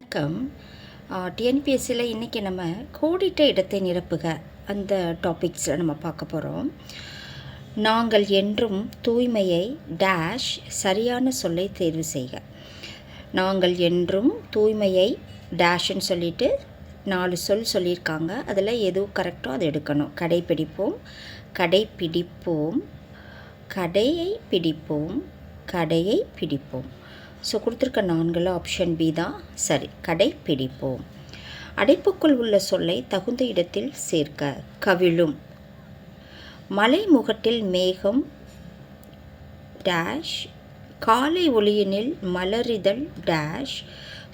வணக்கம். டிஎன்பிஎஸ்சியில் இன்றைக்கி நம்ம கோடிட்ட இடத்தை நிரப்புக அந்த டாபிக்ஸில் நம்ம பார்க்க போகிறோம். நாங்கள் என்றும் தூய்மையை டேஷ் சரியான சொல்லை தேர்வு செய்க. நாங்கள் என்றும் தூய்மையை டேஷ்ன்னு சொல்லிட்டு 4 சொல் சொல்லியிருக்காங்க. அதில் எதுவும் கரெக்டோ அதை எடுக்கணும். கடைப்பிடிப்போம், கடைப்பிடிப்போம், கடையை பிடிப்போம், கடையை பிடிப்போம். ஸோ கொடுத்துருக்க 4 ஆப்ஷன் பி தான் சரி. கடைப்பிடிப்போம். அடைப்புக்குள் உள்ள சொல்லை தகுந்த இடத்தில் சேர்க்க. கவிழும். மலை முகட்டில் மேகம் டேஷ், காலை ஒளியினில் மலரிதழ் டேஷ்,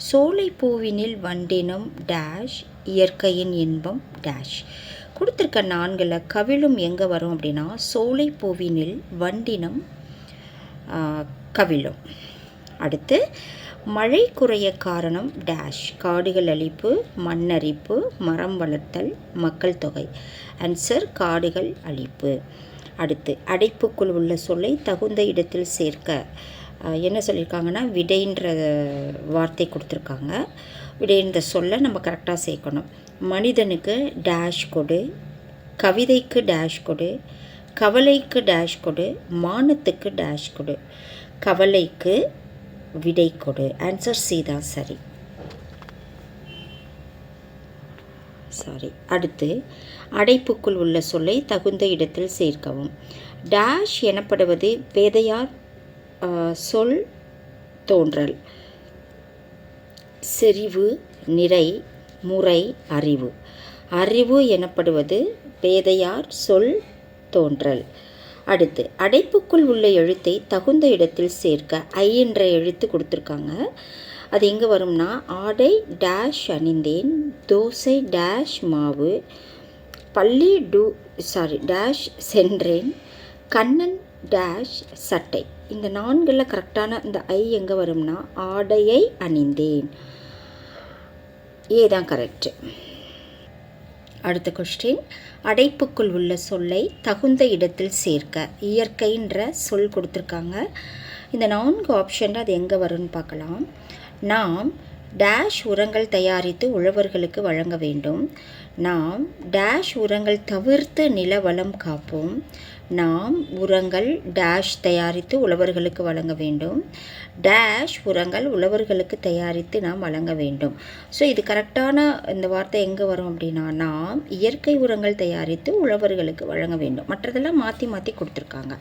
சோலை பூவினில் வண்டினம் டேஷ், இயற்கையின் இன்பம் டேஷ். கொடுத்துருக்க 4 கவிழும் எங்கே வரும் அப்படின்னா சோலை பூவினில் வண்டினம் கவிழும். அடுத்து மழை குறைய காரணம் டேஷ், காடுகள் அழிப்பு, மண்ணரிப்பு, மரம் வளர்த்தல், மக்கள் தொகை. ஆன்சர் காடுகள் அழிப்பு. அடுத்து அடைப்புக்குள் உள்ள சொல்லை தகுந்த இடத்தில் சேர்க்க. என்ன சொல்லியிருக்காங்கன்னா விடைன்ற வார்த்தை கொடுத்துருக்காங்க. விடைன்ற சொல்லை நம்ம கரெக்டாக சேர்க்கணும். மனிதனுக்கு டேஷ் கொடு, கவிதைக்கு டேஷ் கொடு, கவலைக்கு டேஷ் கொடு, மானத்துக்கு டேஷ் கொடு. கவலைக்கு விடை கொடு. ஆன்சர் சி தான் சரி. அடுத்து அடைப்புக்குள் உள்ள சொல்லை தகுந்த இடத்தில் சேர்க்கவும். டேஷ் எனப்படுவது வேதையார் சொல் தோன்றல், செறிவு, நிறை, முறை, அறிவு. அறிவு எனப்படுவது வேதையார் சொல் தோன்றல். அடுத்து அடைப்புக்குள் உள்ள எழுத்தை தகுந்த இடத்தில் சேர்க்க. ஐ என்ற எழுத்து கொடுத்துருக்காங்க. அது எங்கே வரும்னா ஆடை டேஷ் அணிந்தேன், தோசை டேஷ் மாவு, பள்ளி டேஷ் சென்றேன், கண்ணன் டேஷ் சட்டை. இந்த 4 கரெக்டான இந்த ஐ எங்கே வரும்னா ஆடையை அணிந்தேன். ஏதான் கரெக்டு. அடுத்த கொஸ்டின். அடைப்புக்குள் உள்ள சொல்லை தகுந்த இடத்தில் சேர்க்க. இயற்கைன்ற சொல் கொடுத்துருக்காங்க. இந்த 4 ஆப்ஷன் அது எங்கே வரும்னு பார்க்கலாம். நாம் டேஷ் உரங்கள் தயாரித்து உழவர்களுக்கு வழங்க வேண்டும். நாம் டேஷ் உரங்கள் தவிர்த்து நில வளம் காப்போம். நாம் உரங்கள் டேஷ் தயாரித்து உழவர்களுக்கு வழங்க வேண்டும். டேஷ் உரங்கள் உழவர்களுக்கு தயாரித்து நாம் வழங்க வேண்டும். ஸோ இது கரெக்டான இந்த வார்த்தை எங்கே வரும் அப்படின்னா நாம் இயற்கை உரங்கள் தயாரித்து உழவர்களுக்கு வழங்க வேண்டும். மற்றதெல்லாம் மாற்றி மாற்றி கொடுத்துருக்காங்க.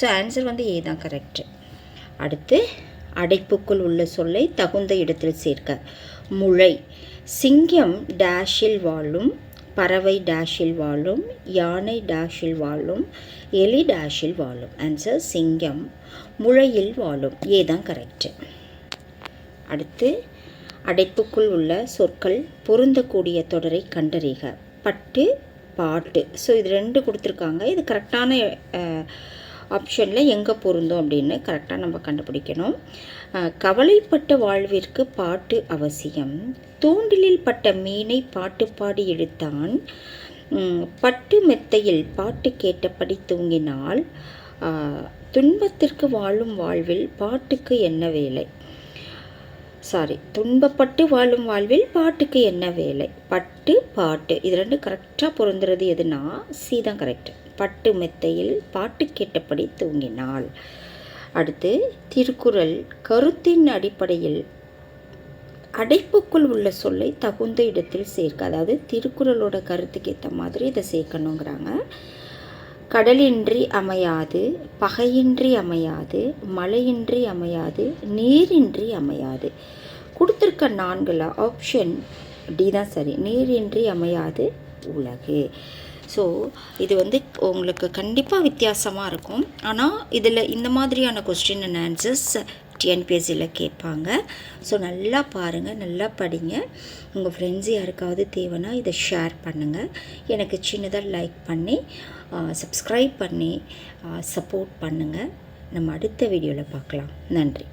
ஸோ ஆன்சர் ஏ தான் கரெக்டு. அடுத்து அடைப்புக்குள் உள்ள சொல்லை தகுந்த இடத்தில் சேர்க்க. முளை. சிங்கம் டேஷில் வாழும், பறவை டேஷில் வாழும், யானை டேஷில் வாழும், எலி டேஷில் வாழும். ஆன்சர் சிங்கம் முளையில் வாழும். ஏதான் கரெக்டு. அடுத்து அடைப்புக்குள் உள்ள சொற்கள் பொருந்தக்கூடிய தொடரை கண்டறிக. பட்டு, பாட்டு. ஸோ இது 2 கொடுத்துருக்காங்க. இது கரெக்டான ஆப்ஷனில் எங்கே பொருந்தும் அப்படின்னு கரெக்டாக நம்ம கண்டுபிடிக்கணும். கவலைப்பட்ட வாழ்விற்கு பாட்டு அவசியம். தூண்டிலில் பட்ட மீனை பாட்டு பாடி இழுத்தான். பட்டு மெத்தையில் பாட்டு கேட்டபடி தூங்கினால். துன்பத்திற்கு வாழும் வாழ்வில் பாட்டுக்கு என்ன வேலை. துன்பப்பட்டு வாழும் வாழ்வில் பாட்டுக்கு என்ன வேலை. பட்டு, பாட்டு இது 2 கரெக்டாக பொருந்துறது எதுனா சி தான் கரெக்ட். பட்டு மெத்தையில் பாட்டு கேட்டபடி தூங்கினாள். அடுத்து திருக்குறள். கருத்தின் அடிப்படையில் அடைப்புக்குள் உள்ள சொல்லை தகுந்த இடத்தில் சேர்க்க. அதாவது திருக்குறளோட கருத்துக்கு ஏற்ற மாதிரி இதை சேர்க்கணுங்கிறாங்க. கடலின்றி அமையாது, பகையின்றி அமையாது, மழையின்றி அமையாது, நீரின்றி அமையாது. கொடுத்துருக்க 4 ஆப்ஷன் டி தான் சரி. நீரின்றி அமையாது உலகு. ஸோ இது உங்களுக்கு கண்டிப்பாக வித்தியாசமாக இருக்கும். ஆனால் இதில் இந்த மாதிரியான கொஸ்டின் அண்ட் ஆன்சர்ஸ் டிஎன்பிஎஸ்சியில் கேட்பாங்க. ஸோ நல்லா பாருங்கள், நல்லா படிங்க. உங்கள் ஃப்ரெண்ட்ஸ் யாருக்காவது தேவைன்னா இதை ஷேர் பண்ணுங்கள். எனக்கு சின்னதாக லைக் பண்ணி சப்ஸ்கிரைப் பண்ணி சப்போர்ட் பண்ணுங்கள். நம்ம அடுத்த வீடியோவில் பார்க்கலாம். நன்றி.